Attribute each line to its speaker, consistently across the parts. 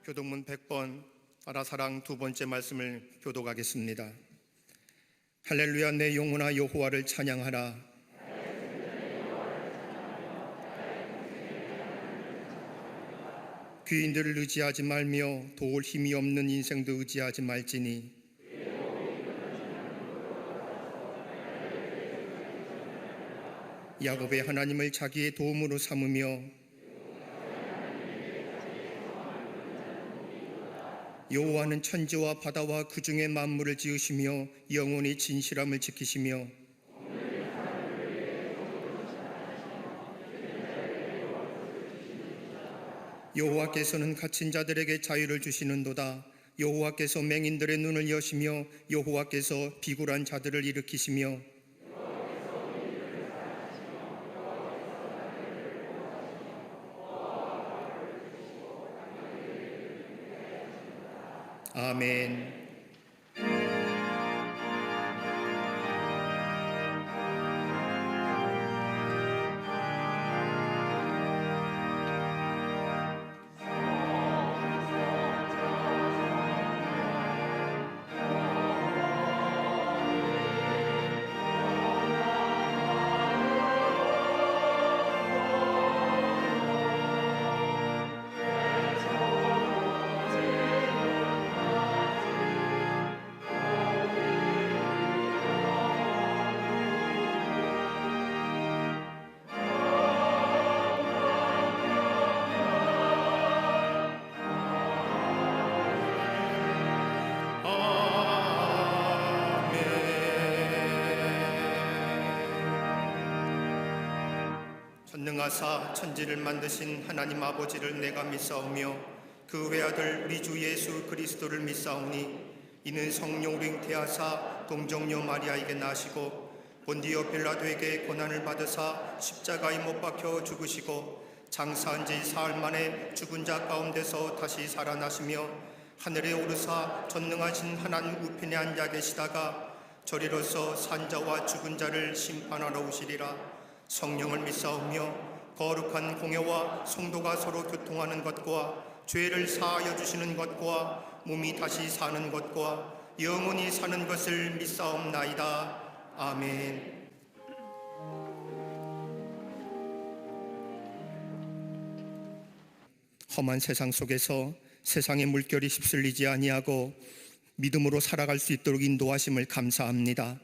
Speaker 1: 교독문 100번 나라사랑 두 번째 말씀을 교독하겠습니다. 할렐루야, 내 영혼아 여호와를 찬양하라. 귀인들을 의지하지 말며 도울 힘이 없는 인생도 의지하지 말지니 야곱의 하나님을 자기의 도움으로 삼으며 여호와는 천지와 바다와 그 중에 만물을 지으시며 영원히 진실함을 지키시며 여호와께서는 갇힌 자들에게 자유를 주시는도다. 여호와께서 맹인들의 눈을 여시며 여호와께서 비굴한 자들을 일으키시며 아멘. 전능하사 천지를 만드신 하나님 아버지를 내가 믿사오며 그 외아들 우리 주 예수 그리스도를 믿사오니 이는 성령으로 잉태하사 동정녀 마리아에게 나시고 본디오 빌라도에게 고난을 받으사 십자가에 못 박혀 죽으시고 장사한 지 사흘 만에 죽은 자 가운데서 다시 살아나시며 하늘에 오르사 전능하신 하나님 우편에 앉아 계시다가 저리로서 산자와 죽은 자를 심판하러 오시리라. 성령을 믿사오며 거룩한 공회와 성도가 서로 교통하는 것과 죄를 사하여 주시는 것과 몸이 다시 사는 것과 영원히 사는 것을 믿사옵나이다. 아멘. 험한 세상 속에서 세상의 물결이 휩쓸리지 아니하고 믿음으로 살아갈 수 있도록 인도하심을 감사합니다.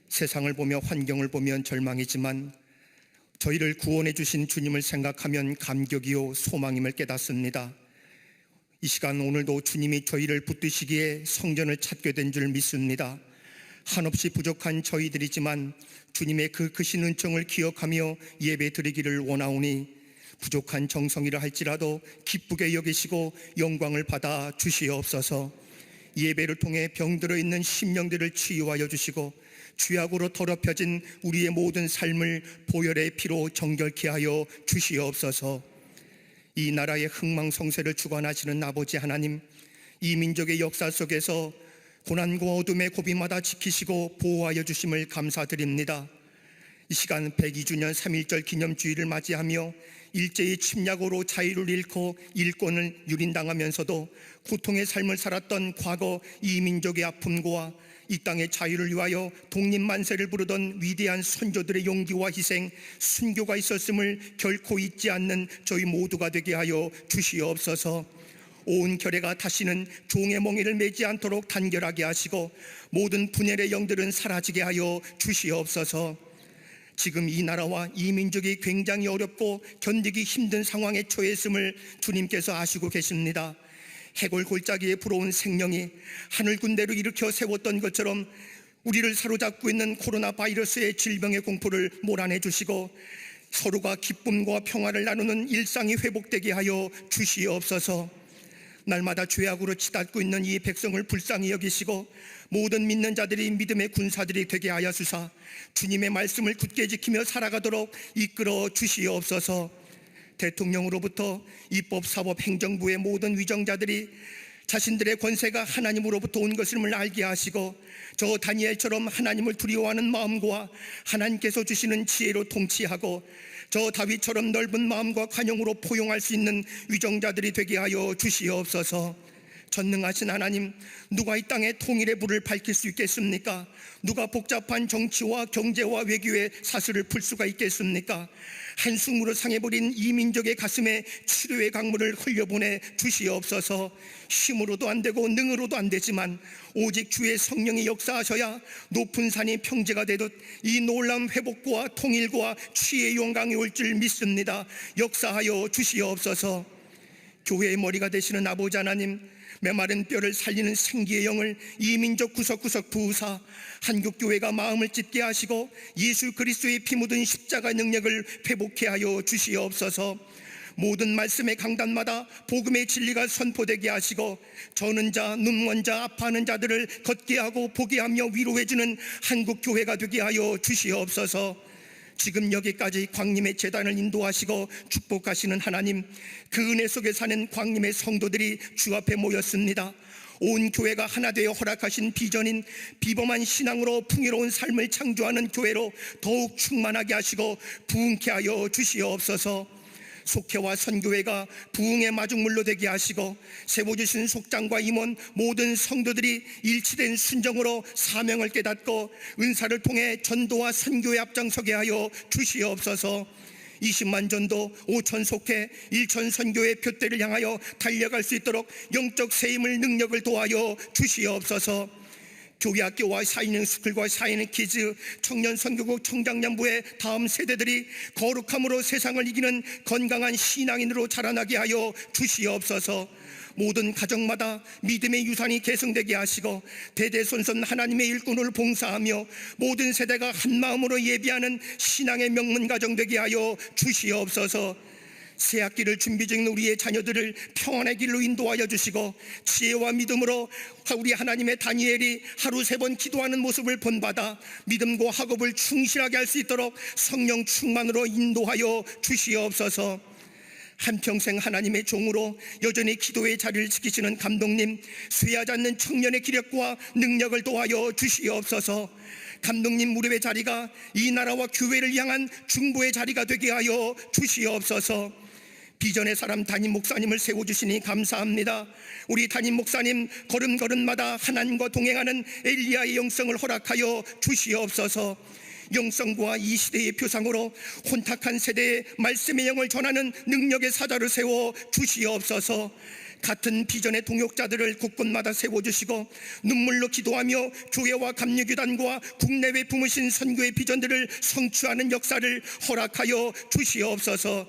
Speaker 1: 세상을 보며 환경을 보면 절망이지만 저희를 구원해 주신 주님을 생각하면 감격이요 소망임을 깨닫습니다. 이 시간 오늘도 주님이 저희를 붙드시기에 성전을 찾게 된 줄 믿습니다. 한없이 부족한 저희들이지만 주님의 그 크신 은총을 기억하며 예배 드리기를 원하오니 부족한 정성이라 할지라도 기쁘게 여기시고 영광을 받아 주시옵소서. 예배를 통해 병들어 있는 심령들을 치유하여 주시고 죄악으로 더럽혀진 우리의 모든 삶을 보혈의 피로 정결케 하여 주시옵소서. 이 나라의 흥망성쇠를 주관하시는 아버지 하나님, 이 민족의 역사 속에서 고난과 어둠의 고비마다 지키시고 보호하여 주심을 감사드립니다. 이 시간 102주년 3.1절 기념주의를 맞이하며 일제의 침략으로 자유를 잃고 일권을 유린당하면서도 고통의 삶을 살았던 과거 이 민족의 아픔과 이 땅의 자유를 위하여 독립만세를 부르던 위대한 선조들의 용기와 희생, 순교가 있었음을 결코 잊지 않는 저희 모두가 되게 하여 주시옵소서. 온 결의가 다시는 종의 멍에를 매지 않도록 단결하게 하시고 모든 분열의 영들은 사라지게 하여 주시옵소서. 지금 이 나라와 이 민족이 굉장히 어렵고 견디기 힘든 상황에 처했음을 주님께서 아시고 계십니다. 해골 골짜기에 불어온 생명이 하늘 군대로 일으켜 세웠던 것처럼 우리를 사로잡고 있는 코로나 바이러스의 질병의 공포를 몰아내 주시고 서로가 기쁨과 평화를 나누는 일상이 회복되게 하여 주시옵소서. 날마다 죄악으로 치닫고 있는 이 백성을 불쌍히 여기시고 모든 믿는 자들이 믿음의 군사들이 되게 하여주사 주님의 말씀을 굳게 지키며 살아가도록 이끌어 주시옵소서. 대통령으로부터 입법, 사법, 행정부의 모든 위정자들이 자신들의 권세가 하나님으로부터 온 것임을 알게 하시고 저 다니엘처럼 하나님을 두려워하는 마음과 하나님께서 주시는 지혜로 통치하고 저 다윗처럼 넓은 마음과 관용으로 포용할 수 있는 위정자들이 되게 하여 주시옵소서. 전능하신 하나님, 누가 이 땅의 통일의 불을 밝힐 수 있겠습니까? 누가 복잡한 정치와 경제와 외교의 사슬을 풀 수가 있겠습니까? 한숨으로 상해버린 이 민족의 가슴에 치료의 강물을 흘려보내 주시옵소서. 힘으로도 안 되고 능으로도 안 되지만 오직 주의 성령이 역사하셔야 높은 산이 평지가 되듯 이 놀라운 회복과 통일과 치유의 영광이 올 줄 믿습니다. 역사하여 주시옵소서. 교회의 머리가 되시는 아버지 하나님, 메마른 뼈를 살리는 생기의 영을 이 민족 구석구석 부으사 한국교회가 마음을 찢게 하시고 예수 그리스도의 피 묻은 십자가의 능력을 회복케 하여 주시옵소서. 모든 말씀의 강단마다 복음의 진리가 선포되게 하시고 저는 자, 눈먼 자, 아파하는 자들을 걷게 하고 보게 하며 위로해주는 한국교회가 되게 하여 주시옵소서. 지금 여기까지 광림의 재단을 인도하시고 축복하시는 하나님, 그 은혜 속에 사는 광림의 성도들이 주 앞에 모였습니다. 온 교회가 하나 되어 허락하신 비전인 비범한 신앙으로 풍요로운 삶을 창조하는 교회로 더욱 충만하게 하시고 부흥케 하여 주시옵소서. 속회와 선교회가 부흥의 마중물로 되게 하시고 세워주신 속장과 임원 모든 성도들이 일치된 순정으로 사명을 깨닫고 은사를 통해 전도와 선교에 앞장서게 하여 주시옵소서. 20만 전도, 5천 속회, 1천 선교의 표대를 향하여 달려갈 수 있도록 영적 세임을 능력을 도하여 주시옵소서. 교회 학교와 사인은 스쿨과 사인은 키즈, 청년 선교국 청장년부의 다음 세대들이 거룩함으로 세상을 이기는 건강한 신앙인으로 자라나게 하여 주시옵소서. 모든 가정마다 믿음의 유산이 계승되게 하시고 대대손손 하나님의 일꾼을 봉사하며 모든 세대가 한마음으로 예비하는 신앙의 명문 가정 되게 하여 주시옵소서. 새 학기를 준비 중인 우리의 자녀들을 평안의 길로 인도하여 주시고 지혜와 믿음으로 우리 하나님의 다니엘이 하루 3번 기도하는 모습을 본받아 믿음과 학업을 충실하게 할 수 있도록 성령 충만으로 인도하여 주시옵소서. 한평생 하나님의 종으로 여전히 기도의 자리를 지키시는 감독님, 쇠하지 않는 청년의 기력과 능력을 도하여 주시옵소서. 감독님 무릎의 자리가 이 나라와 교회를 향한 중보의 자리가 되게 하여 주시옵소서. 비전의 사람 담임 목사님을 세워주시니 감사합니다. 우리 담임 목사님 걸음걸음마다 하나님과 동행하는 엘리야의 영성을 허락하여 주시옵소서. 영성과 이 시대의 표상으로 혼탁한 세대에 말씀의 영을 전하는 능력의 사자를 세워 주시옵소서. 같은 비전의 동역자들을 곳곳마다 세워주시고 눈물로 기도하며 교회와 감리교단과 국내외 품으신 선교의 비전들을 성취하는 역사를 허락하여 주시옵소서.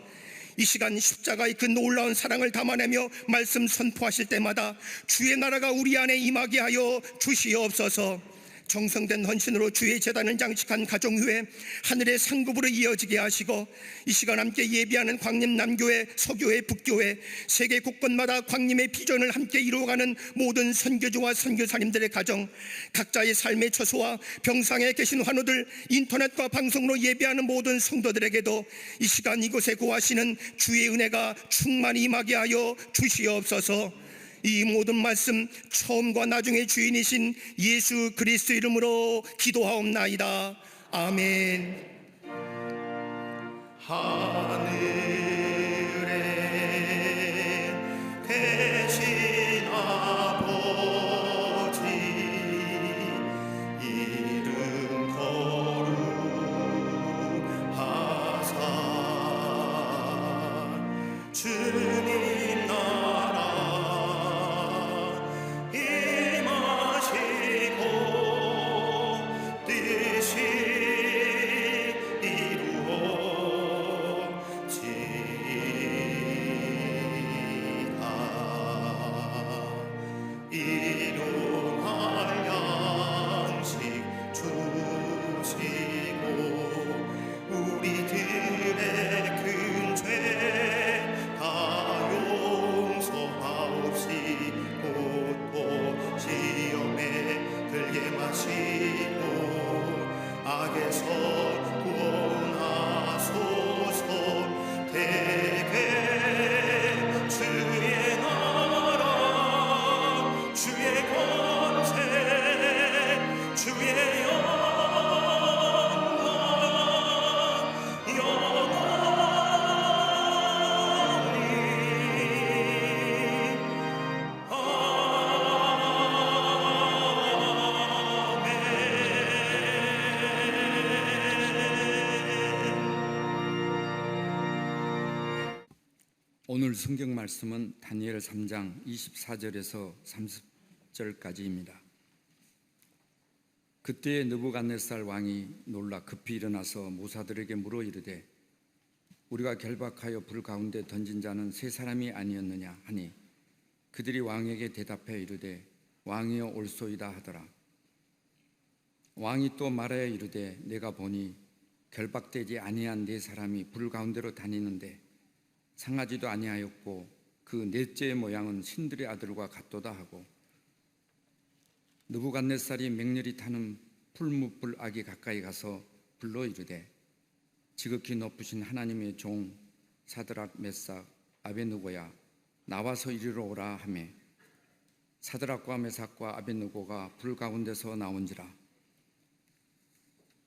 Speaker 1: 이 시간 십자가의 그 놀라운 사랑을 담아내며 말씀 선포하실 때마다 주의 나라가 우리 안에 임하게 하여 주시옵소서. 정성된 헌신으로 주의 제단을 장식한 가정교회 하늘의 상급으로 이어지게 하시고 이 시간 함께 예비하는 광림 남교회, 서교회, 북교회 세계 곳곳마다 광림의 비전을 함께 이루어가는 모든 선교주와 선교사님들의 가정, 각자의 삶의 처소와 병상에 계신 환우들, 인터넷과 방송으로 예비하는 모든 성도들에게도 이 시간 이곳에 고하시는 주의 은혜가 충만히 임하게 하여 주시옵소서. 이 모든 말씀 처음과 나중의 주인이신 예수 그리스도 이름으로 기도하옵나이다. 아멘. 하늘에 계신 아버지 이름 거룩하사 주님 나라
Speaker 2: 오늘 성경 말씀은 다니엘 3장 24절에서 30절까지입니다. 그때에 느부갓네살 왕이 놀라 급히 일어나서 모사들에게 물어 이르되 우리가 결박하여 불 가운데 던진 자는 세 사람이 아니었느냐 하니 그들이 왕에게 대답해 이르되 왕이여 옳소이다 하더라. 왕이 또 말하여 이르되 내가 보니 결박되지 아니한 네 사람이 불 가운데로 다니는데 상하지도 아니하였고 그 넷째의 모양은 신들의 아들과 같도다 하고 느부갓네살이 맹렬히 타는 풀무불 악이 가까이 가서 불러 이르되 지극히 높으신 하나님의 종 사드락 메삭 아벳느고야 나와서 이리로 오라 하매 사드락과 메삭과 아벳느고가 불 가운데서 나온지라.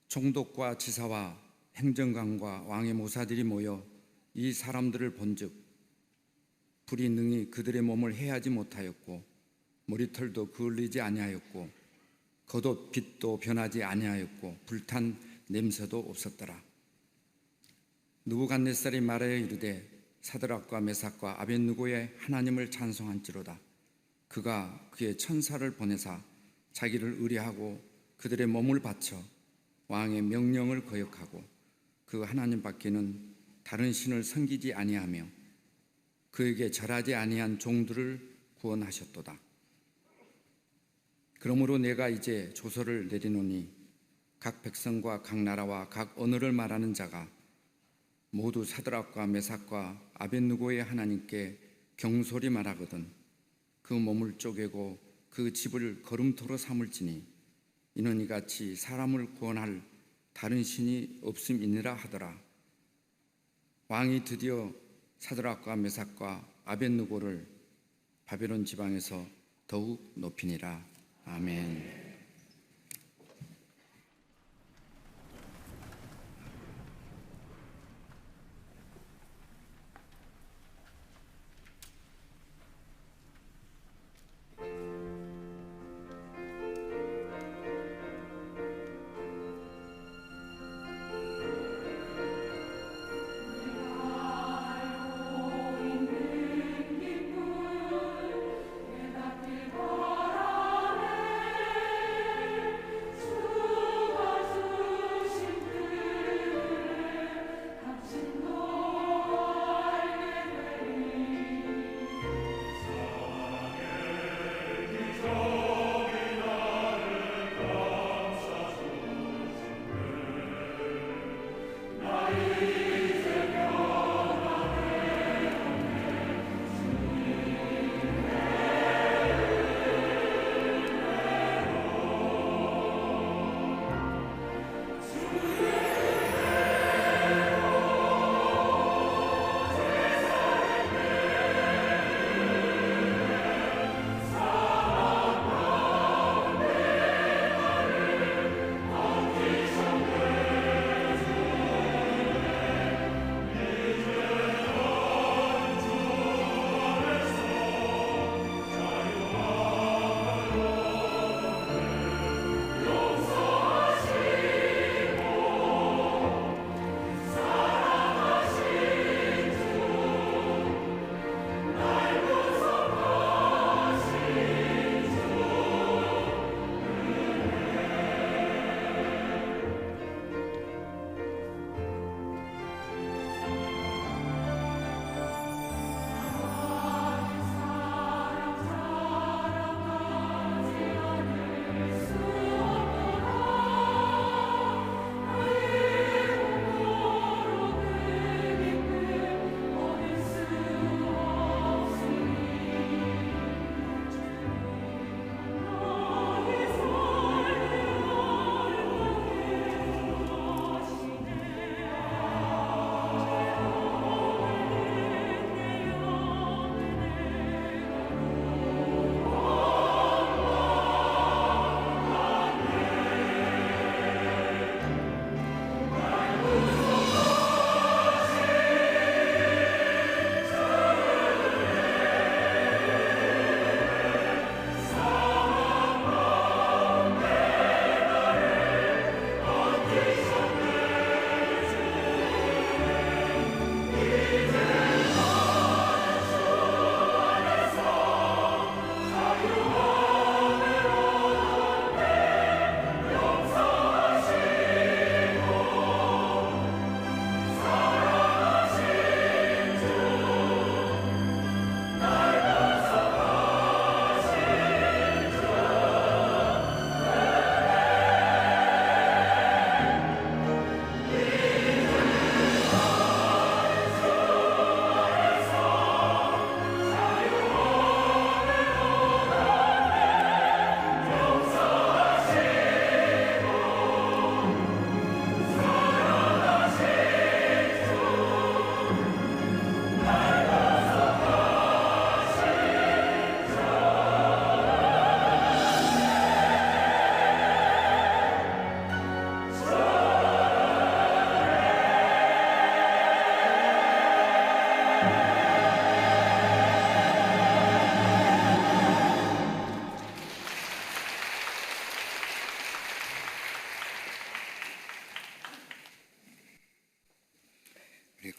Speaker 2: 총독과 지사와 행정관과 왕의 모사들이 모여 이 사람들을 본즉 불이 능히 그들의 몸을 해하지 못하였고 머리털도 그을리지 아니하였고 겉옷 빛도 변하지 아니하였고 불탄 냄새도 없었더라. 느부갓네살이 말하여 이르되 사드락과 메삭과 아벳느고의 하나님을 찬송한지로다. 그가 그의 천사를 보내사 자기를 의뢰하고 그들의 몸을 바쳐 왕의 명령을 거역하고 그 하나님 밖에는 다른 신을 섬기지 아니하며 그에게 절하지 아니한 종들을 구원하셨도다. 그러므로 내가 이제 조서를 내리노니 각 백성과 각 나라와 각 언어를 말하는 자가 모두 사드락과 메삭과 아벳느고의 하나님께 경솔히 말하거든 그 몸을 쪼개고 그 집을 거름토로 삼을지니 이는 이같이 사람을 구원할 다른 신이 없음이니라 하더라. 왕이 드디어 사드락과 메삭과 아벳느고를 바벨론 지방에서 더욱 높이니라. 아멘.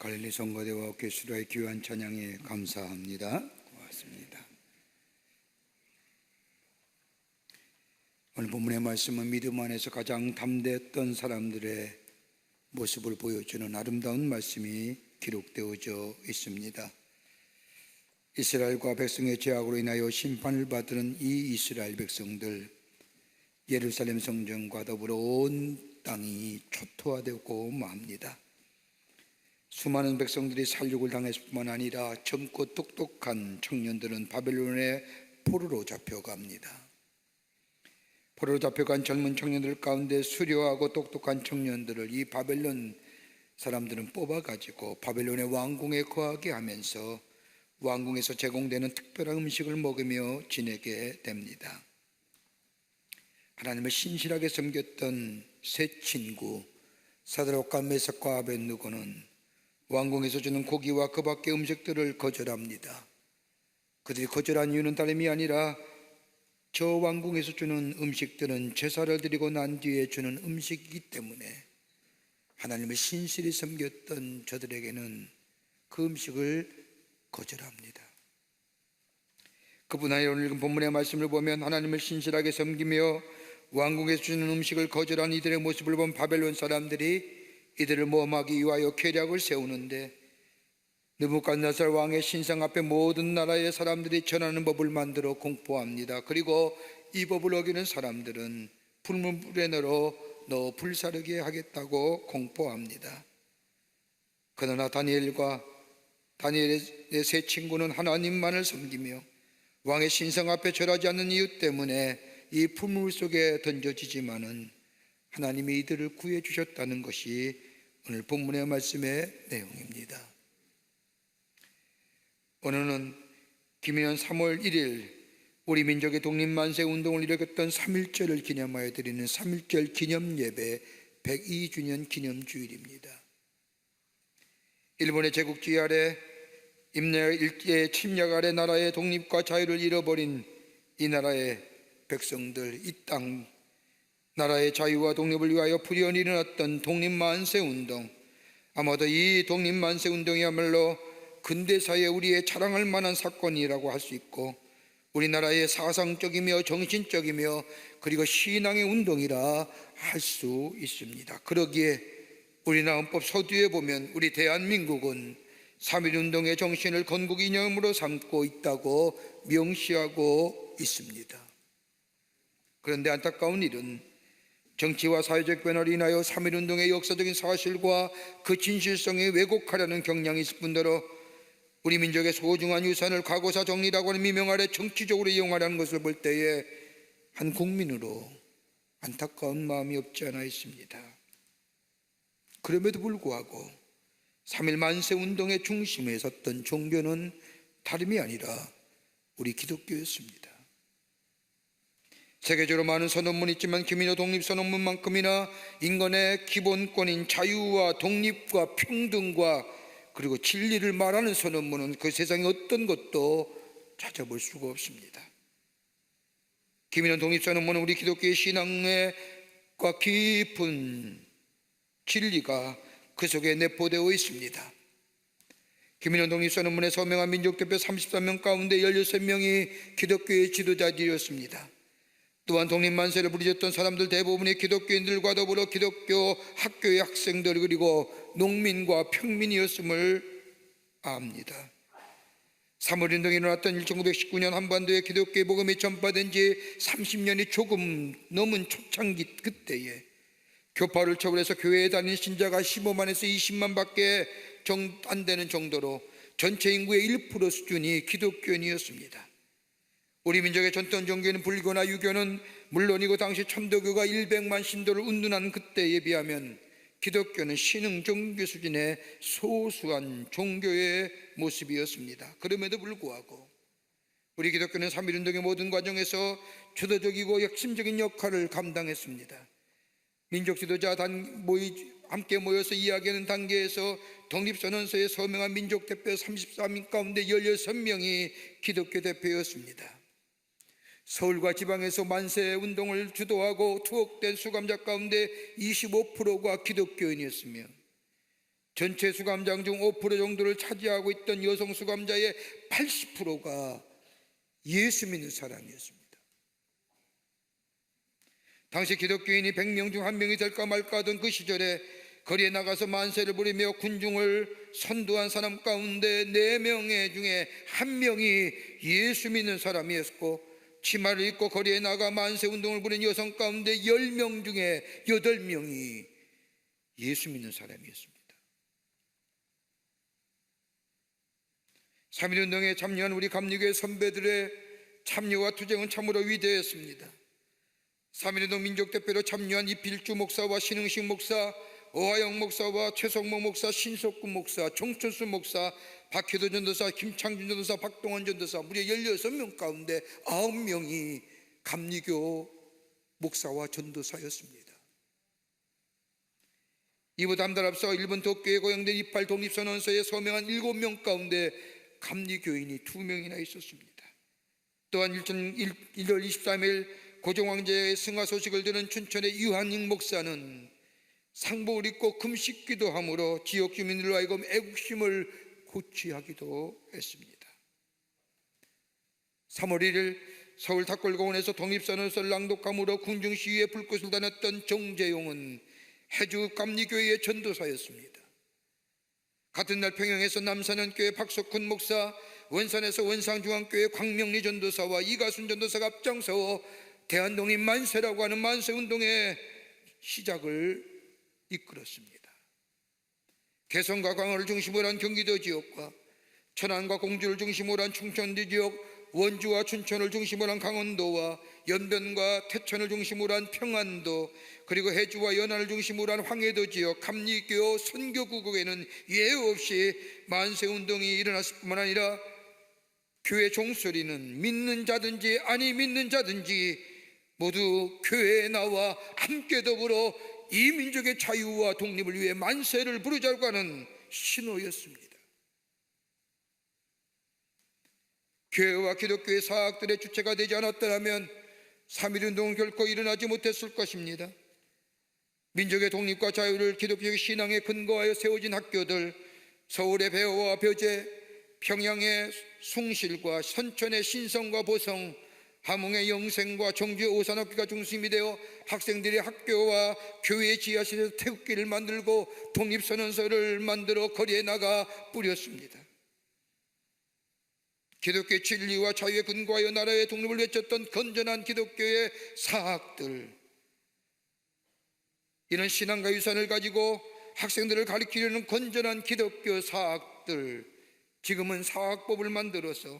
Speaker 3: 갈릴리 성가대와 계시로의 귀한 찬양에 감사합니다. 고맙습니다. 오늘 본문의 말씀은 믿음 안에서 가장 담대했던 사람들의 모습을 보여주는 아름다운 말씀이 기록되어져 있습니다. 이스라엘과 백성의 죄악으로 인하여 심판을 받는 이 이스라엘 백성들, 예루살렘 성전과 더불어 온 땅이 초토화되고 맙니다. 수많은 백성들이 살육을 당했을 뿐만 아니라 젊고 똑똑한 청년들은 바벨론의 포로로 잡혀갑니다. 포로로 잡혀간 젊은 청년들 가운데 수려하고 똑똑한 청년들을 이 바벨론 사람들은 뽑아가지고 바벨론의 왕궁에 거하게 하면서 왕궁에서 제공되는 특별한 음식을 먹으며 지내게 됩니다. 하나님을 신실하게 섬겼던 세 친구 사드락과 메삭과 아벳느고는 왕궁에서 주는 고기와 그 밖의 음식들을 거절합니다. 그들이 거절한 이유는 다름이 아니라 저 왕궁에서 주는 음식들은 제사를 드리고 난 뒤에 주는 음식이기 때문에 하나님을 신실히 섬겼던 저들에게는 그 음식을 거절합니다. 그뿐 아니라 오늘 읽은 본문의 말씀을 보면 하나님을 신실하게 섬기며 왕궁에서 주는 음식을 거절한 이들의 모습을 본 바벨론 사람들이 이들을 모함하기 위하여 계략을 세우는데, 느부갓네살 왕의 신상 앞에 모든 나라의 사람들이 전하는 법을 만들어 공포합니다. 그리고 이 법을 어기는 사람들은 불문불에 넣어 불사르게 하겠다고 공포합니다. 그러나 다니엘의 세 친구는 하나님만을 섬기며 왕의 신상 앞에 절하지 않는 이유 때문에 이 풀물 속에 던져지지만은 하나님이 이들을 구해 주셨다는 것이 오늘 본문의 말씀의 내용입니다. 오늘은 기민년 3월 1일 우리 민족의 독립만세 운동을 일으켰던 3.1절을 기념하여 드리는 3.1절 기념예배 102주년 기념주일입니다. 일본의 제국주의 아래 임야 일제의 침략 아래 나라의 독립과 자유를 잃어버린 이 나라의 백성들, 이 땅 나라의 자유와 독립을 위하여 불연히 일어났던 독립만세운동, 아마도 이 독립만세운동이야말로 근대사에 우리의 자랑할 만한 사건이라고 할 수 있고 우리나라의 사상적이며 정신적이며 그리고 신앙의 운동이라 할 수 있습니다. 그러기에 우리나라 헌법 서두에 보면 우리 대한민국은 3.1운동의 정신을 건국 이념으로 삼고 있다고 명시하고 있습니다. 그런데 안타까운 일은 정치와 사회적 변화로 인하여 3.1운동의 역사적인 사실과 그 진실성에 왜곡하려는 경향이 있을 뿐더러 우리 민족의 소중한 유산을 과거사 정리라고 하는 미명 아래 정치적으로 이용하려는 것을 볼 때에 한 국민으로 안타까운 마음이 없지 않아 있습니다. 그럼에도 불구하고 3.1 만세운동의 중심에 섰던 종교는 다름이 아니라 우리 기독교였습니다. 세계적으로 많은 선언문이 있지만 기민의 독립선언문만큼이나 인간의 기본권인 자유와 독립과 평등과 그리고 진리를 말하는 선언문은 그 세상에 어떤 것도 찾아볼 수가 없습니다. 기민의 독립선언문은 우리 기독교의 신앙과 깊은 진리가 그 속에 내포되어 있습니다. 기민의 독립선언문에 서명한 민족대표 33명 가운데 16명이 기독교의 지도자들이었습니다. 또한 독립만세를 부르셨던 사람들 대부분이 기독교인들과 더불어 기독교 학교의 학생들 그리고 농민과 평민이었음을 압니다. 3.1운동이 일어났던 1919년 한반도에 기독교의 복음이 전파된 지 30년이 조금 넘은 초창기 그때에 교파를 초월해서 교회에 다니는 신자가 15만에서 20만 밖에 안 되는 정도로 전체 인구의 1% 수준이 기독교인이었습니다. 우리 민족의 전통 종교인 불교나 유교는 물론이고 당시 천도교가 100만 신도를 운운한 그때에 비하면 기독교는 신흥 종교 수준의 소수한 종교의 모습이었습니다. 그럼에도 불구하고 우리 기독교는 3.1운동의 모든 과정에서 주도적이고 핵심적인 역할을 감당했습니다. 민족 지도자 함께 모여서 이야기하는 단계에서 독립선언서에 서명한 민족 대표 33명 가운데 16명이 기독교 대표였습니다. 서울과 지방에서 만세 운동을 주도하고 투옥된 수감자 가운데 25%가 기독교인이었으며 전체 수감장 중 5% 정도를 차지하고 있던 여성 수감자의 80%가 예수 믿는 사람이었습니다. 당시 기독교인이 100명 중 1명이 될까 말까 하던 그 시절에 거리에 나가서 만세를 부리며 군중을 선도한 사람 가운데 4명 중에 1명이 예수 믿는 사람이었고, 치마를 입고 거리에 나가 만세 운동을 부린 여성 가운데 10명 중에 8명이 예수 믿는 사람이었습니다. 3.1운동에 참여한 우리 감리교회 선배들의 참여와 투쟁은 참으로 위대했습니다. 3.1운동 민족대표로 참여한 이필주 목사와 신흥식 목사, 오하영 목사와 최성모 목사, 신석군 목사, 정천수 목사, 박효도 전도사, 김창준 전도사, 박동원 전도사, 무려 16명 가운데 9명이 감리교 목사와 전도사였습니다. 이보다 한 달 앞서 일본 도쿄에 고용된 28 독립선언서에 서명한 7명 가운데 감리교인이 2명이나 있었습니다. 또한 1월 23일 고종황제의 승하 소식을 들은 춘천의 유한익 목사는 상복을 입고 금식 기도함으로 지역 주민들로 하여금 애국심을 고취하기도 했습니다. 3월 1일 서울 탁골공원에서 독립선언서를 낭독함으로 궁중시위에 불꽃을 다녔던 정재용은 해주 감리교회의 전도사였습니다. 같은 날 평양에서 남산현교회 박석훈 목사, 원산에서 원상중앙교회 광명리 전도사와 이가순 전도사가 앞장서어 대한독립 만세라고 하는 만세운동의 시작을 이끌었습니다. 개성과 광화를 중심으로 한 경기도 지역과 천안과 공주를 중심으로 한 충청도 지역, 원주와 춘천을 중심으로 한 강원도와 연변과 태천을 중심으로 한 평안도, 그리고 해주와 연안을 중심으로 한 황해도 지역 감리교 선교구국에는 예외 없이 만세운동이 일어났을 뿐만 아니라 교회 종소리는 믿는 자든지 아니 믿는 자든지 모두 교회에 나와 함께 더불어 이 민족의 자유와 독립을 위해 만세를 부르자고 하는 신호였습니다. 교회와 기독교의 사학들의 주체가 되지 않았더라면 3.1운동은 결코 일어나지 못했을 것입니다. 민족의 독립과 자유를 기독교적 신앙에 근거하여 세워진 학교들, 서울의 배어와 벼제, 평양의 숭실과 선천의 신성과 보성, 함흥의 영생과 정주의 오산학교가 중심이 되어 학생들이 학교와 교회의 지하실에서 태극기를 만들고 독립선언서를 만들어 거리에 나가 뿌렸습니다. 기독교의 진리와 자유에 근거하여 나라의 독립을 외쳤던 건전한 기독교의 사학들, 이런 신앙과 유산을 가지고 학생들을 가르치려는 건전한 기독교 사학들, 지금은 사학법을 만들어서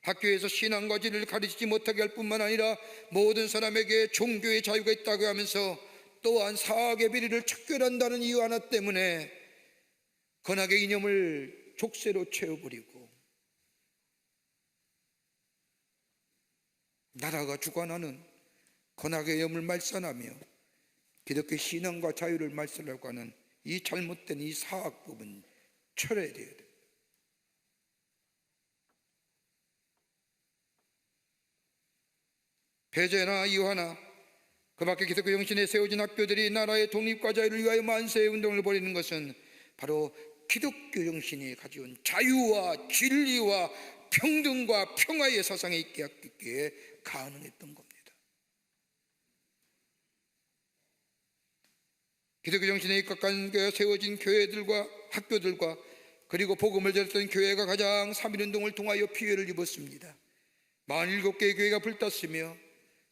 Speaker 3: 학교에서 신앙과 진리를 가르치지 못하게 할 뿐만 아니라 모든 사람에게 종교의 자유가 있다고 하면서 또한 사학의 비리를 척결한다는 이유 하나 때문에 건학의 이념을 족쇄로 채워버리고 나라가 주관하는 건학의 이념을 말살하며 기독교 신앙과 자유를 말살하려고 하는 이 잘못된 이 사학법은 철회해야 돼요. 배제나 이화나 그 밖에 기독교 정신에 세워진 학교들이 나라의 독립과 자유를 위하여 만세의 운동을 벌이는 것은 바로 기독교 정신이 가져온 자유와 진리와 평등과 평화의 사상에 있게 했기에 가능했던 겁니다. 기독교 정신에 입각한 세워진 교회들과 학교들과 그리고 복음을 전했던 교회가 가장 3.1운동을 통하여 피해를 입었습니다. 47개의 교회가 불탔으며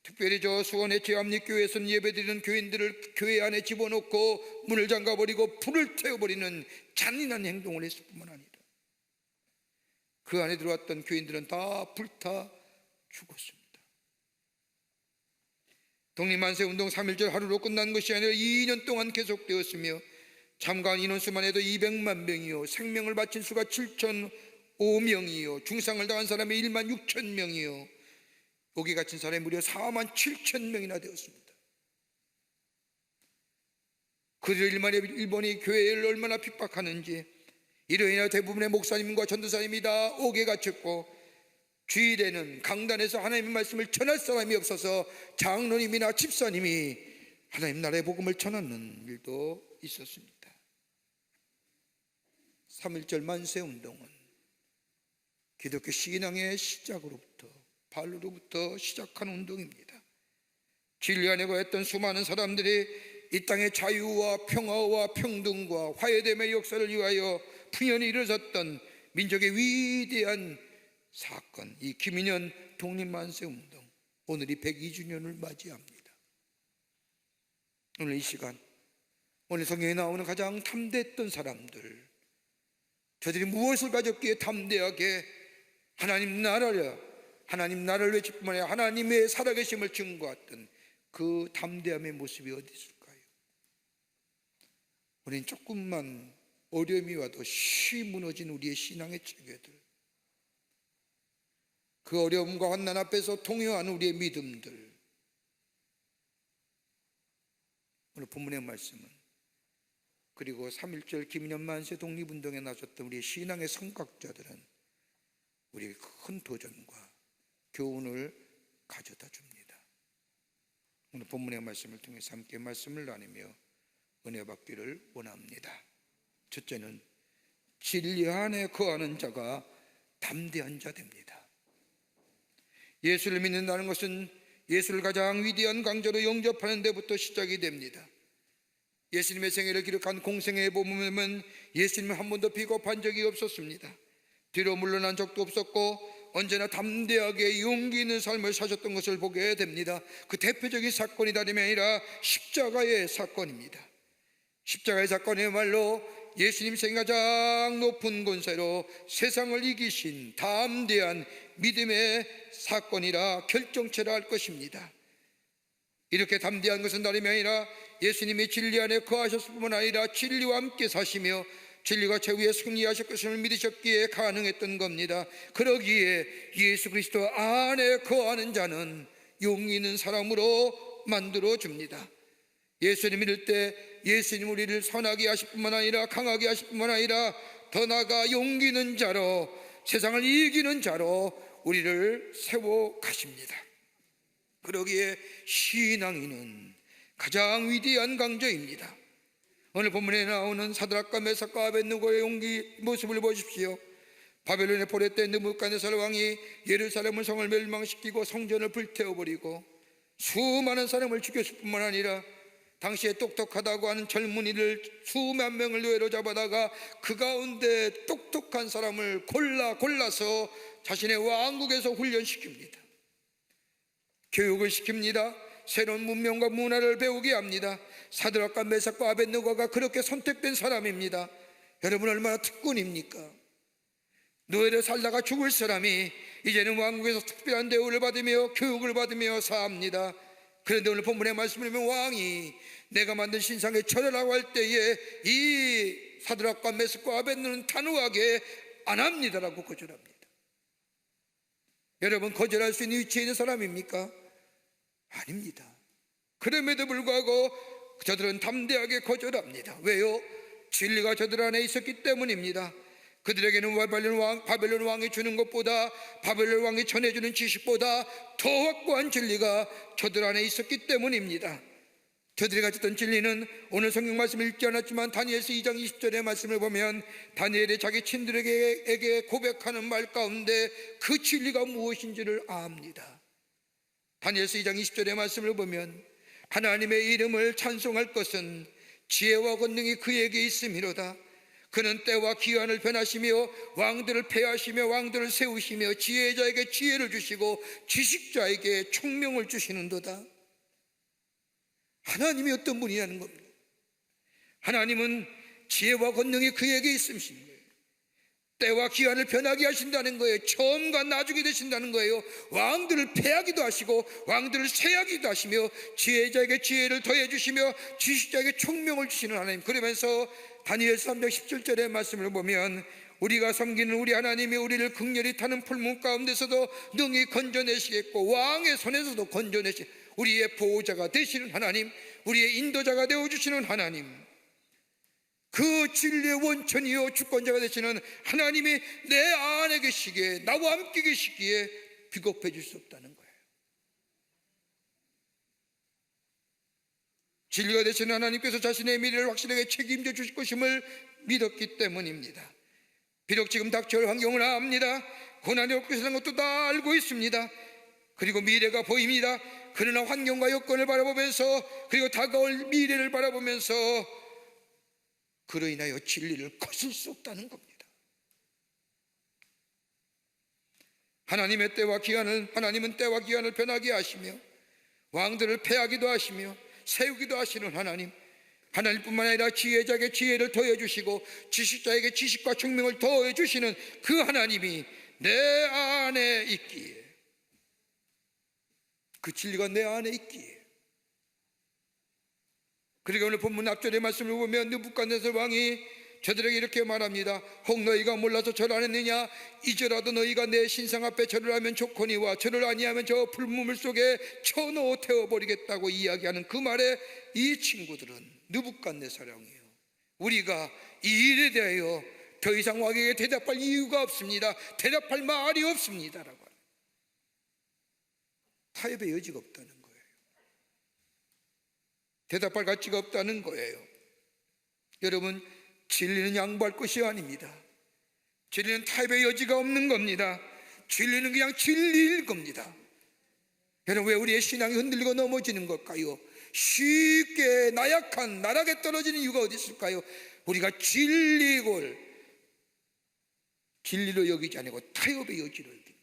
Speaker 3: 특별히 저 수원의 제암리교회에서는 예배드리는 교인들을 교회 안에 집어넣고 문을 잠가버리고 불을 태워버리는 잔인한 행동을 했을 뿐만 아니라 그 안에 들어왔던 교인들은 다 불타 죽었습니다. 독립만세운동 3.1절 하루로 끝난 것이 아니라 2년 동안 계속되었으며 참가한 인원수만 해도 200만 명이요, 생명을 바친 수가 7,005명이요, 중상을 당한 사람이 1만 6천 명이요, 목이 갇힌 사람이 무려 4만 7천 명이나 되었습니다. 그들 일본이 교회를 얼마나 핍박하는지 이로 인해 대부분의 목사님과 전도사님이 다 옥에 갇혔고 주일에는 강단에서 하나님의 말씀을 전할 사람이 없어서 장로님이나 집사님이 하나님 나라의 복음을 전하는 일도 있었습니다. 3.1절 만세운동은 기독교 신앙의 시작으로부터 발로부터 시작한 운동입니다. 진리 안에 거했던 수많은 사람들이 이 땅의 자유와 평화와 평등과 화해됨의 역사를 위하여 풍연히 일어섰던 민족의 위대한 사건, 이 김인현 독립만세운동, 오늘이 102주년을 맞이합니다. 오늘 이 시간, 오늘 성경에 나오는 가장 담대했던 사람들, 저들이 무엇을 가졌기에 담대하게 하나님 나라를 외칠 뿐만 아니라 하나님의 살아계심을 증거했던 그 담대함의 모습이 어디 있을까요? 우리는 조금만 어려움이 와도 쉬 무너진 우리의 신앙의 체계들, 그 어려움과 환난 앞에서 통요하는 우리의 믿음들, 오늘 본문의 말씀은 그리고 3.1절 김인현 만세 독립운동에 나섰던 우리의 신앙의 성각자들은 우리에게 큰 도전과 교훈을 가져다 줍니다. 오늘 본문의 말씀을 통해서 함께 말씀을 나누며 은혜 받기를 원합니다. 첫째는 진리 안에 거하는 자가 담대한 자 됩니다. 예수를 믿는다는 것은 예수를 가장 위대한 강자로 영접하는 데부터 시작이 됩니다. 예수님의 생애를 기록한 공생애에 보면 예수님은 한 번도 비겁한 적이 없었습니다. 뒤로 물러난 적도 없었고 언제나 담대하게 용기 있는 삶을 사셨던 것을 보게 됩니다. 그 대표적인 사건이 다름이 아니라 십자가의 사건입니다. 십자가의 사건이야말로 예수님 생애 가장 높은 권세로 세상을 이기신 담대한 믿음의 사건이라 결정체라 할 것입니다. 이렇게 담대한 것은 다름이 아니라 예수님이 진리 안에 거하셨을 뿐만 아니라 진리와 함께 사시며 진리가 최후에 승리하실 것을 믿으셨기에 가능했던 겁니다. 그러기에 예수 그리스도 안에 거하는 자는 용기 있는 사람으로 만들어줍니다. 예수님 믿을 때 예수님 우리를 선하게 하실 뿐만 아니라 강하게 하실 뿐만 아니라 더 나아가 용기 있는 자로 세상을 이기는 자로 우리를 세워 가십니다. 그러기에 신앙인은 가장 위대한 강자입니다. 오늘 본문에 나오는 사드락과 메삭과 아벳느고의 용기 모습을 보십시오. 바벨론의 포로 때 느부갓네살 왕이 예루살렘 성을 멸망시키고 성전을 불태워버리고 수많은 사람을 죽였을 뿐만 아니라 당시에 똑똑하다고 하는 젊은이를 수만 명을 노예로 잡아다가 그 가운데 똑똑한 사람을 골라서 자신의 왕국에서 훈련시킵니다. 교육을 시킵니다. 새로운 문명과 문화를 배우게 합니다. 사드락과 메삭과 아벳느고가 그렇게 선택된 사람입니다. 여러분 얼마나 특권입니까? 노예로 살다가 죽을 사람이 이제는 왕국에서 특별한 대우를 받으며 교육을 받으며 사합니다. 그런데 오늘 본문의 말씀을 보면 왕이 내가 만든 신상에 절하라고 할 때에 이 사드락과 메삭과 아벳느고는 단호하게 안 합니다라고 거절합니다. 여러분 거절할 수 있는 위치에 있는 사람입니까? 아닙니다. 그럼에도 불구하고 저들은 담대하게 거절합니다. 왜요? 진리가 저들 안에 있었기 때문입니다. 그들에게는 바벨론 왕이 주는 것보다 바벨론 왕이 전해주는 지식보다 더 확고한 진리가 저들 안에 있었기 때문입니다. 저들이 가졌던 진리는 오늘 성경 말씀을 읽지 않았지만 다니엘서 2장 20절의 말씀을 보면 다니엘이 자기 친들에게 고백하는 말 가운데 그 진리가 무엇인지를 압니다. 다니엘서 2장 20절의 말씀을 보면 하나님의 이름을 찬송할 것은 지혜와 권능이 그에게 있음이로다. 그는 때와 기한을 변하시며 왕들을 폐하시며 왕들을 세우시며 지혜자에게 지혜를 주시고 지식자에게 총명을 주시는도다. 하나님이 어떤 분이냐는 겁니다. 하나님은 지혜와 권능이 그에게 있으신 거예요. 때와 기한을 변하게 하신다는 거예요. 처음과 나중에 되신다는 거예요. 왕들을 패하기도 하시고 왕들을 세하기도 하시며 지혜자에게 지혜를 더해 주시며 지식자에게 총명을 주시는 하나님. 그러면서 다니엘 3장 17절의 말씀을 보면 우리가 섬기는 우리 하나님이 우리를 극렬히 타는 풀문 가운데서도 능히 건져내시겠고 왕의 손에서도 건져내시 우리의 보호자가 되시는 하나님, 우리의 인도자가 되어주시는 하나님, 그 진리의 원천이요 주권자가 되시는 하나님이 내 안에 계시기에 나와 함께 계시기에 비겁해질 수 없다는 거예요. 진리가 되시는 하나님께서 자신의 미래를 확실하게 책임져 주실 것임을 믿었기 때문입니다. 비록 지금 닥쳐올 환경을 압니다. 고난이 올 것이라는 것도 다 알고 있습니다. 그리고 미래가 보입니다. 그러나 환경과 여건을 바라보면서, 그리고 다가올 미래를 바라보면서 그로 인하여 진리를 거슬 수 없다는 겁니다. 하나님은 때와 기한을 변하게 하시며 왕들을 패하기도 하시며 세우기도 하시는 하나님뿐만 아니라 지혜자에게 지혜를 더해 주시고 지식자에게 지식과 총명을 더해 주시는 그 하나님이 내 안에 있기에, 그 진리가 내 안에 있기에. 그러니까 오늘 본문 앞절의 말씀을 보면 느부갓네살 왕이 저들에게 이렇게 말합니다. 혹 너희가 몰라서 절 안 했느냐? 이제라도 너희가 내 신상 앞에 절을 하면 좋거니와 절을 아니하면 저 불문물 속에 쳐넣어 태워버리겠다고 이야기하는 그 말에 이 친구들은 느부갓네살 왕이에요. 우리가 이 일에 대하여 더 이상 왕에게 대답할 이유가 없습니다. 대답할 말이 없습니다라고 하는, 타협의 여지가 없다는 거예요. 대답할 가치가 없다는 거예요. 여러분, 진리는 양보할 것이 아닙니다. 진리는 타협의 여지가 없는 겁니다. 진리는 그냥 진리일 겁니다. 여러분, 왜 우리의 신앙이 흔들리고 넘어지는 걸까요? 쉽게 나약한 나락에 떨어지는 이유가 어디 있을까요? 우리가 진리를 진리로 여기지 않고 타협의 여지로 여깁니다.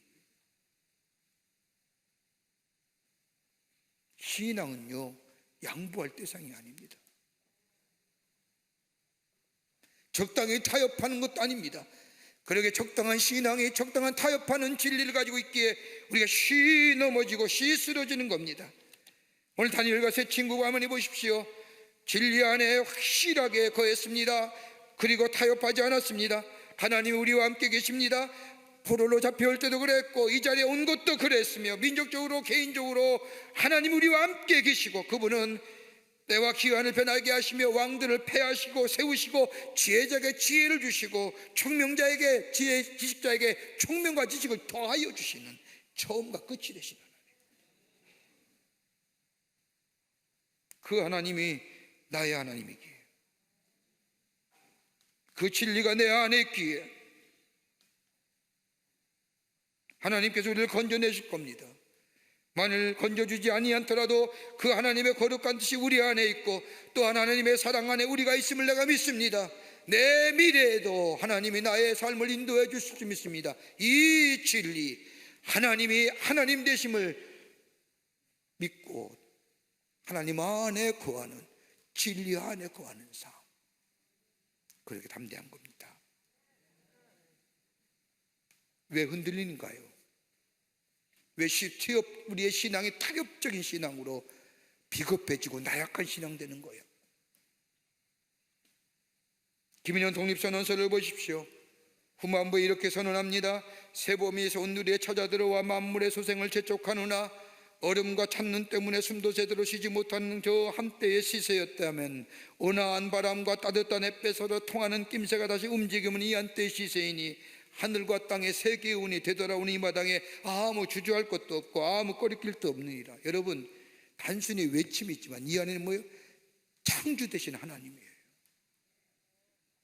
Speaker 3: 신앙은요, 양보할 대상이 아닙니다. 적당히 타협하는 것도 아닙니다. 그러게 적당한 신앙이 적당한 타협하는 진리를 가지고 있기에 우리가 쉬 넘어지고 쉬 쓰러지는 겁니다. 오늘 다니엘과 세 친구가 한번 해보십시오. 진리 안에 확실하게 거했습니다. 그리고 타협하지 않았습니다. 하나님이 우리와 함께 계십니다. 포로로 잡혀올 때도 그랬고 이 자리에 온 것도 그랬으며, 민족적으로 개인적으로 하나님 우리와 함께 계시고, 그분은 때와 기한을 변하게 하시며 왕들을 패하시고 세우시고 지혜자에게 지혜를 주시고 총명자에게 지혜, 지식자에게 총명과 지식을 더하여 주시는 처음과 끝이 되신 하나님. 그 하나님이 나의 하나님이기에, 그 진리가 내 안에 있기에 하나님께서 우리를 건져내실 겁니다. 만일 건져주지 아니하더라도 그 하나님의 거룩한 뜻이 우리 안에 있고 또 하나님의 사랑 안에 우리가 있음을 내가 믿습니다. 내 미래에도 하나님이 나의 삶을 인도해 주실 줄 믿습니다. 이 진리, 하나님이 하나님 되심을 믿고 하나님 안에 거하는, 진리 안에 거하는 삶, 그렇게 담대한 겁니다. 왜 흔들리는가요? 왜 우리의 신앙이 타협적인 신앙으로 비겁해지고 나약한 신앙 되는 거예요? 김인현 독립선언서를 보십시오. 후반부에 이렇게 선언합니다. 새봄이 온누리에 찾아들어와 만물의 소생을 재촉하느나 얼음과 찬눈 때문에 숨도 제대로 쉬지 못하는 저 한때의 시세였다면 온화한 바람과 따뜻한 햇볕으로 통하는 낌새가 다시 움직이면 이 한때의 시세이니 하늘과 땅의 새 기운이 되돌아오는 이 마당에 아무 주저할 것도 없고 아무 꺼리낄도 없느니라. 여러분, 단순히 외침이 있지만 이 안에는 뭐예요? 창주 되신 하나님이에요.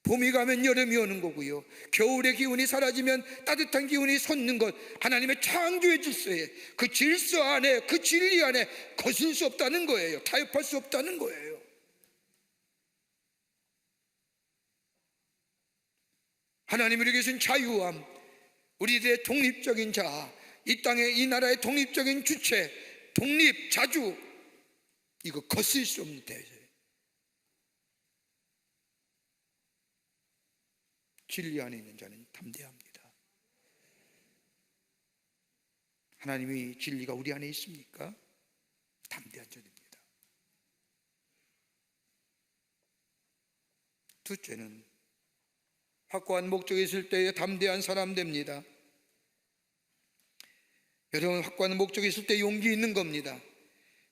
Speaker 3: 봄이 가면 여름이 오는 거고요, 겨울의 기운이 사라지면 따뜻한 기운이 솟는 것, 하나님의 창조의 질서에, 그 질서 안에, 그 진리 안에 거슬 수 없다는 거예요. 타협할 수 없다는 거예요. 하나님이 우리에게 주신 자유함, 우리들의 독립적인 자, 이 땅의, 이 나라의 독립적인 주체, 독립, 자주, 이거 거슬 수 없는 대세. 진리 안에 있는 자는 담대합니다. 하나님이 진리가 우리 안에 있습니까? 담대한 자입니다. 둘째는 확고한 목적이 있을 때에 담대한 사람 됩니다. 여러분, 확고한 목적이 있을 때 용기 있는 겁니다.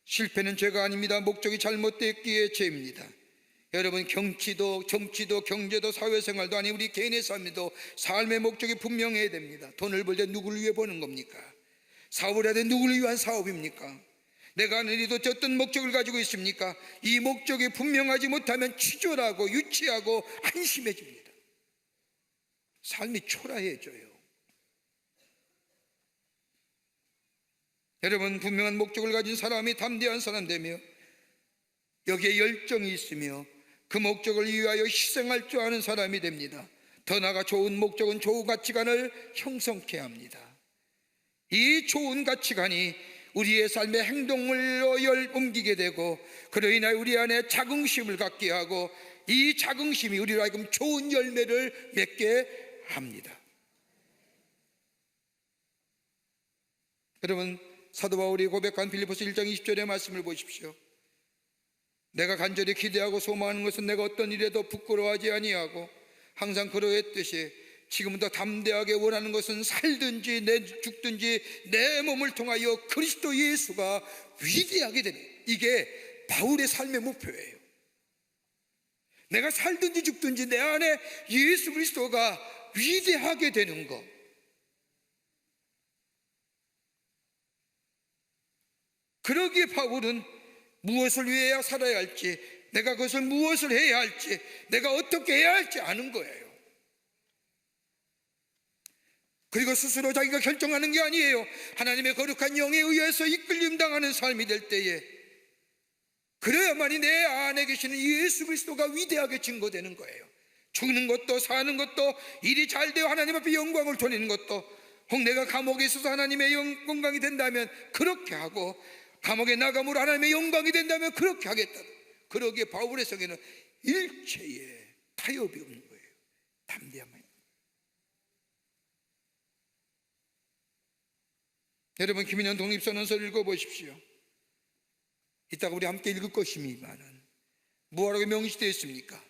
Speaker 3: 실패는 죄가 아닙니다. 목적이 잘못됐기에 죄입니다. 여러분, 정치도 경제도 사회생활도 아닌 우리 개인의 삶에도 삶의 목적이 분명해야 됩니다. 돈을 벌 때 누구를 위해 버는 겁니까? 사업을 할 때 누구를 위한 사업입니까? 내가 하는 일도 어떤 목적을 가지고 있습니까? 이 목적이 분명하지 못하면 치졸하고 유치하고 한심해집니다. 삶이 초라해져요. 여러분, 분명한 목적을 가진 사람이 담대한 사람 되며 여기에 열정이 있으며 그 목적을 위하여 희생할 줄 아는 사람이 됩니다. 더 나아가 좋은 목적은 좋은 가치관을 형성케 합니다. 이 좋은 가치관이 우리의 삶의 행동으로 옮기게 되고 그로 인하여 우리 안에 자긍심을 갖게 하고 이 자긍심이 우리로 하여금 좋은 열매를 맺게 합니다. 여러분, 사도 바울이 고백한 빌립보서 1장 20절의 말씀을 보십시오. 내가 간절히 기대하고 소망하는 것은 내가 어떤 일에도 부끄러워하지 아니하고 항상 그러했듯이 지금부터 담대하게 원하는 것은 살든지 죽든지 내 몸을 통하여 그리스도 예수가 위대하게 되는, 이게 바울의 삶의 목표예요. 내가 살든지 죽든지 내 안에 예수 그리스도가 위대하게 되는 것. 그러기에 바울은 무엇을 위해야 살아야 할지, 내가 그것을 무엇을 해야 할지, 내가 어떻게 해야 할지 아는 거예요. 그리고 스스로 자기가 결정하는 게 아니에요. 하나님의 거룩한 영에 의해서 이끌림 당하는 삶이 될 때에 그래야만이 내 안에 계시는 예수 그리스도가 위대하게 증거되는 거예요. 죽는 것도 사는 것도 일이 잘 되어 하나님 앞에 영광을 돌리는 것도, 혹 내가 감옥에 있어서 하나님의 영광이 된다면 그렇게 하고 감옥에 나감으로 하나님의 영광이 된다면 그렇게 하겠다. 그러기에 바울의 성에는 일체의 타협이 없는 거예요. 담대함만. 여러분, 김인현 독립선언서를 읽어보십시오. 이따가 우리 함께 읽을 것입니다만 뭐라고 명시되어 있습니까?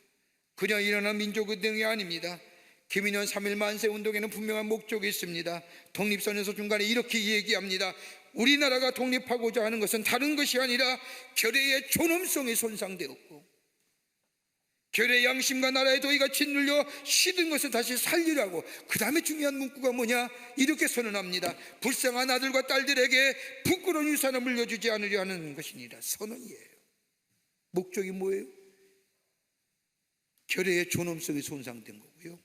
Speaker 3: 그냥 일어난 민족운동이 아닙니다. 김인현 3.1 만세운동에는 분명한 목적이 있습니다. 독립선언서 중간에 이렇게 얘기합니다. 우리나라가 독립하고자 하는 것은 다른 것이 아니라 결의의 존엄성이 손상되었고 결의 양심과 나라의 도의가 짓눌려 시든 것을 다시 살리라고. 그 다음에 중요한 문구가 뭐냐? 이렇게 선언합니다. 불쌍한 아들과 딸들에게 부끄러운 유산을 물려주지 않으려 하는 것이니라. 선언이에요. 목적이 뭐예요? 결의의 존엄성이 손상된 거고요,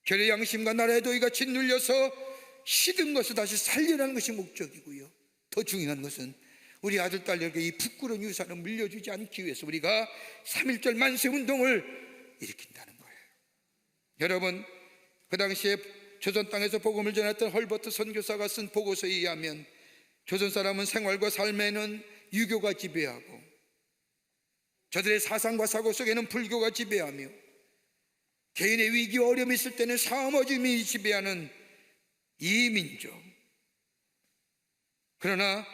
Speaker 3: 결의 양심과 나라의 도의가 짓눌려서 시든 것을 다시 살리라는 것이 목적이고요, 더 중요한 것은 우리 아들 딸에게 이 부끄러운 유산을 물려주지 않기 위해서 우리가 3.1절 만세운동을 일으킨다는 거예요. 여러분, 그 당시에 조선 땅에서 복음을 전했던 헐버트 선교사가 쓴 보고서에 의하면 조선 사람은 생활과 삶에는 유교가 지배하고 저들의 사상과 사고 속에는 불교가 지배하며 개인의 위기와 어려움이 있을 때는 사머짐이 지배하는 이 민족, 그러나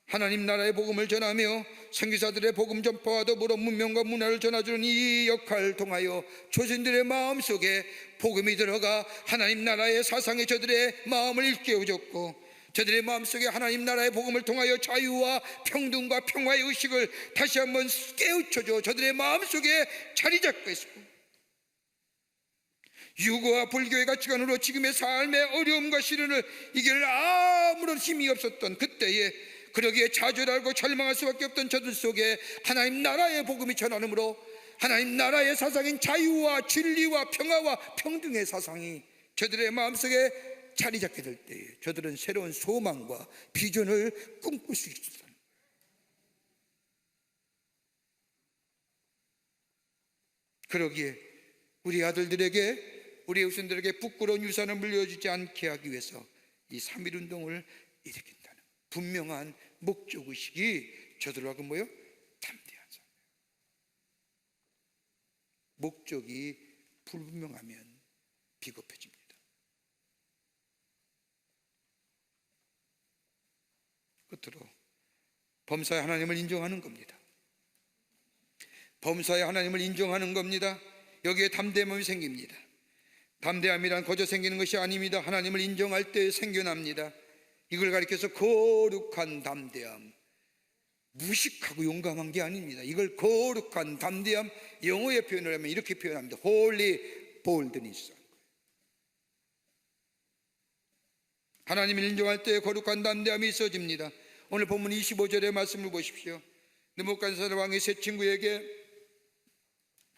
Speaker 3: 하나님 나라의 복음을 전하며 선교사들의 복음 전파와 더불어 문명과 문화를 전해주는 이 역할을 통하여 조선들의 마음속에 복음이 들어가 하나님 나라의 사상에 저들의 마음을 일깨워줬고 저들의 마음속에 하나님 나라의 복음을 통하여 자유와 평등과 평화의 의식을 다시 한번 깨우쳐줘 저들의 마음속에 자리 잡고 있습니다. 유교와 불교의 가치관으로 지금의 삶의 어려움과 시련을 이길 아무런 힘이 없었던 그때에, 그러기에 좌절하고 절망할 수밖에 없던 저들 속에 하나님 나라의 복음이 전하므로 하나님 나라의 사상인 자유와 진리와 평화와 평등의 사상이 저들의 마음속에 자리 잡게 될 때에 저들은 새로운 소망과 비전을 꿈꿀 수 있습니다. 그러기에 우리 아들들에게, 우리 후손들에게 부끄러운 유산을 물려주지 않게 하기 위해서 이 3.1 운동을 일으킨다는 분명한 목적의식이 저들로 하여금 뭐요? 담대한 사람. 목적이 불분명하면 비겁해집니다. 끝으로 범사의 하나님을 인정하는 겁니다. 범사의 하나님을 인정하는 겁니다. 여기에 담대함이 생깁니다. 담대함이란 거저 생기는 것이 아닙니다. 하나님을 인정할 때 생겨납니다. 이걸 가리켜서 거룩한 담대함, 무식하고 용감한 게 아닙니다. 이걸 거룩한 담대함, 영어의 표현을 하면 이렇게 표현합니다. Holy boldness. 하나님을 인정할 때 거룩한 담대함이 있어집니다. 오늘 본문 25절의 말씀을 보십시오. 느부갓네살 왕의 세 친구에게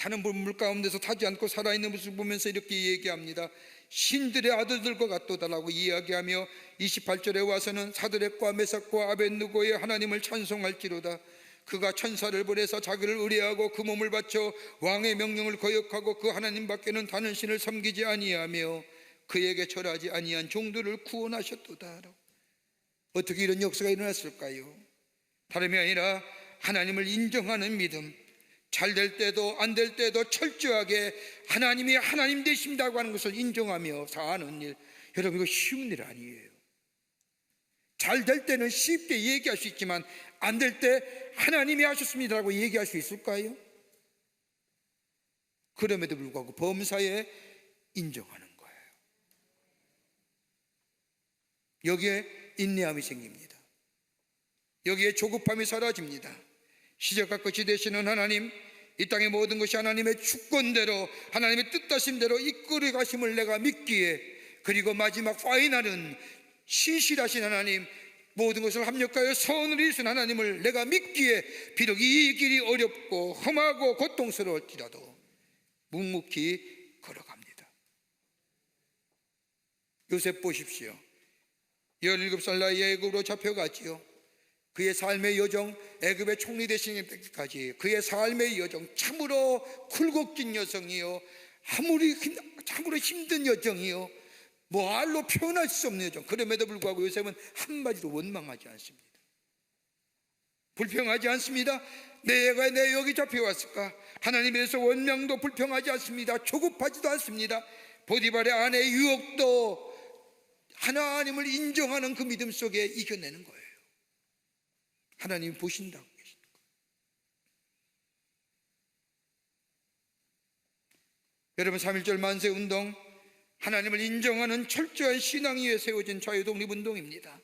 Speaker 3: 타는 물 가운데서 타지 않고 살아있는 모습을 보면서 이렇게 얘기합니다. 신들의 아들들과 같도다라고 이야기하며 28절에 와서는 사드락과 메삭과 아벳느고의 하나님을 찬송할지로다. 그가 천사를 보내서 자기를 의뢰하고 그 몸을 바쳐 왕의 명령을 거역하고 그 하나님 밖에는 다른 신을 섬기지 아니하며 그에게 절하지 아니한 종들을 구원하셨도다. 어떻게 이런 역사가 일어났을까요? 다름이 아니라 하나님을 인정하는 믿음, 잘 될 때도 안 될 때도 철저하게 하나님이 하나님 되신다고 하는 것을 인정하며 사는 일, 여러분 이거 쉬운 일 아니에요. 잘 될 때는 쉽게 얘기할 수 있지만 안 될 때 하나님이 하셨습니다라고 얘기할 수 있을까요? 그럼에도 불구하고 범사에 인정하는 거예요. 여기에 인내함이 생깁니다. 여기에 조급함이 사라집니다. 시작과 끝이 되시는 하나님, 이 땅의 모든 것이 하나님의 주권대로 하나님의 뜻하심대로 이끌어 가심을 내가 믿기에, 그리고 마지막 파이널은 신실하신 하나님, 모든 것을 합력하여 선을 이루신 하나님을 내가 믿기에 비록 이 길이 어렵고 험하고 고통스러울지라도 묵묵히 걸어갑니다. 요셉 보십시오. 17살 나이에 애굽으로 잡혀가지요. 그의 삶의 여정, 애굽의 총리 되시는 때까지 그의 삶의 여정, 참으로 굴곡진 여정이요, 참으로 힘든 여정이요, 말로 표현할 수 없는 여정. 그럼에도 불구하고 요셉은 한마디도 원망하지 않습니다. 불평하지 않습니다. 내가 내 여기 잡혀왔을까? 하나님에 대해서 원망도 불평하지 않습니다. 조급하지도 않습니다. 보디발의 아내의 유혹도 하나님을 인정하는 그 믿음 속에 이겨내는 거예요. 하나님이 보신다고 계십니다. 여러분, 3.1절 만세운동, 하나님을 인정하는 철저한 신앙 위에 세워진 자유독립운동입니다.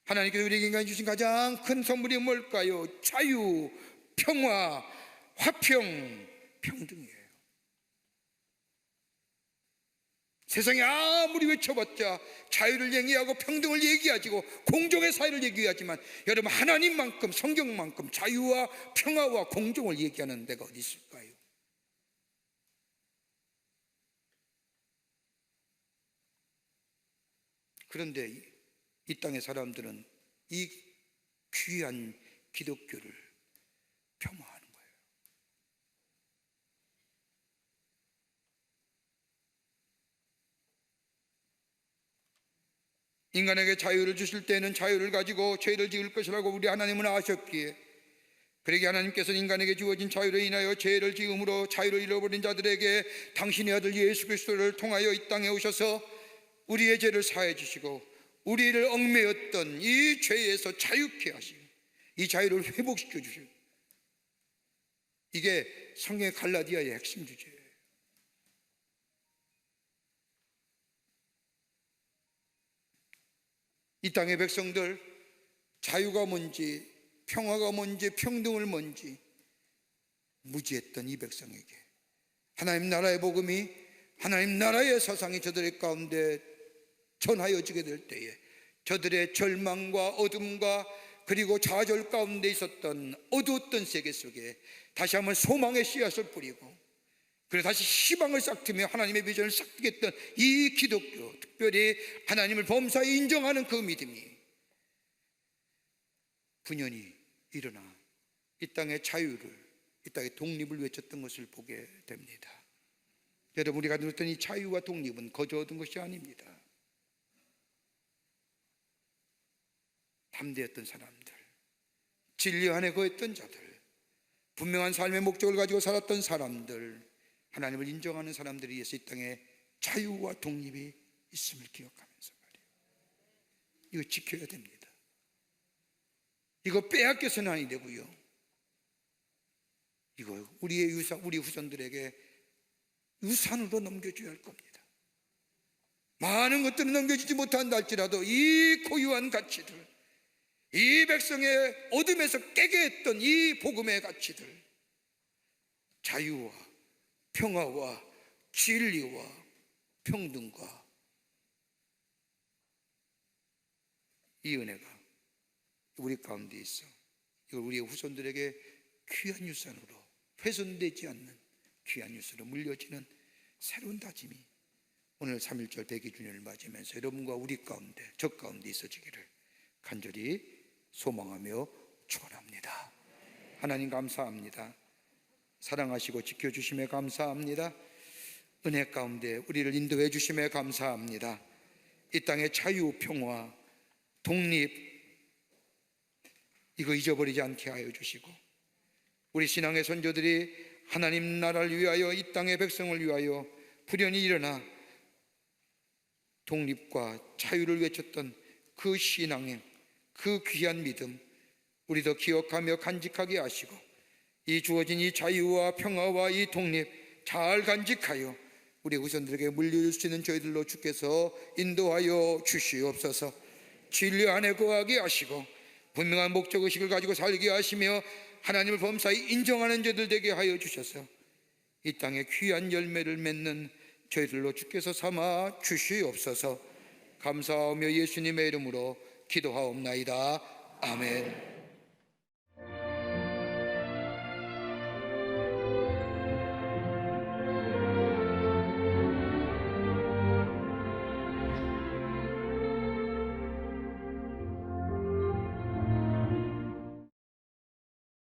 Speaker 3: 하나님께서 우리에게 인간이 주신 가장 큰 선물이 뭘까요? 자유, 평화, 화평, 평등이에요. 세상에 아무리 외쳐봤자 자유를 얘기하고 평등을 얘기하고 공정의 사회를 얘기하지만, 여러분, 하나님만큼, 성경만큼 자유와 평화와 공정을 얘기하는 데가 어디 있을까요? 그런데 이 땅의 사람들은 이 귀한 기독교를 폄하하는 거예요. 인간에게 자유를 주실 때는 자유를 가지고 죄를 지을 것이라고 우리 하나님은 아셨기에, 그러기에 하나님께서는 인간에게 주어진 자유로 인하여 죄를 지음으로 자유를 잃어버린 자들에게 당신의 아들 예수 그리스도를 통하여 이 땅에 오셔서 우리의 죄를 사해 주시고 우리를 얽매였던 이 죄에서 자유케 하시고 이 자유를 회복시켜 주시고, 이게 성경의 갈라디아의 핵심 주제예요. 이 땅의 백성들, 자유가 뭔지, 평화가 뭔지, 평등을 뭔지 무지했던 이 백성에게 하나님 나라의 복음이, 하나님 나라의 사상이 저들의 가운데 전하여지게 될 때에 저들의 절망과 어둠과 그리고 좌절 가운데 있었던 어두웠던 세계 속에 다시 한번 소망의 씨앗을 뿌리고, 그리고 다시 희망을 싹트며 하나님의 비전을 싹트겠던 이 기독교, 특별히 하나님을 범사에 인정하는 그 믿음이 분연히 일어나 이 땅의 자유를, 이 땅의 독립을 외쳤던 것을 보게 됩니다. 여러분, 우리가 누렸던 이 자유와 독립은 거저 얻은 것이 아닙니다. 담대했던 사람들, 진리 안에 거했던 자들, 분명한 삶의 목적을 가지고 살았던 사람들, 하나님을 인정하는 사람들에 의해서 이 땅에 자유와 독립이 있음을 기억하면서 말이에요. 이거 지켜야 됩니다. 이거 빼앗겨서는 아니 되고요. 이거 우리의 유산, 우리 후손들에게 유산으로 넘겨줘야 할 겁니다. 많은 것들은 넘겨주지 못한다 할지라도 이 고유한 가치들, 이 백성의 어둠에서 깨게 했던 이 복음의 가치들, 자유와 평화와 진리와 평등과 이 은혜가 우리 가운데 있어 이걸 우리의 후손들에게 귀한 유산으로 훼손되지 않는 귀한 뉴스로 물려지는 새로운 다짐이 오늘 3.1절 대기준일을 맞이하면서 여러분과 우리 가운데, 저 가운데 있어지기를 간절히 소망하며 축원합니다. 하나님 감사합니다. 사랑하시고 지켜주심에 감사합니다. 은혜 가운데 우리를 인도해 주심에 감사합니다. 이 땅의 자유, 평화, 독립 이거 잊어버리지 않게 하여 주시고, 우리 신앙의 선조들이 하나님 나라를 위하여, 이 땅의 백성을 위하여 불연히 일어나 독립과 자유를 외쳤던 그 신앙행, 그 귀한 믿음 우리도 기억하며 간직하게 하시고, 이 주어진 이 자유와 평화와 이 독립 잘 간직하여 우리 후손들에게 물려줄 수 있는 저희들로 주께서 인도하여 주시옵소서. 진리 안에 거하게 하시고 분명한 목적의식을 가지고 살게 하시며 하나님을 범사에 인정하는 저들 되게 하여 주셔서 이 땅에 귀한 열매를 맺는 저희들로 주께서 삼아 주시옵소서. 감사하며 예수님의 이름으로 기도하옵나이다. 아멘.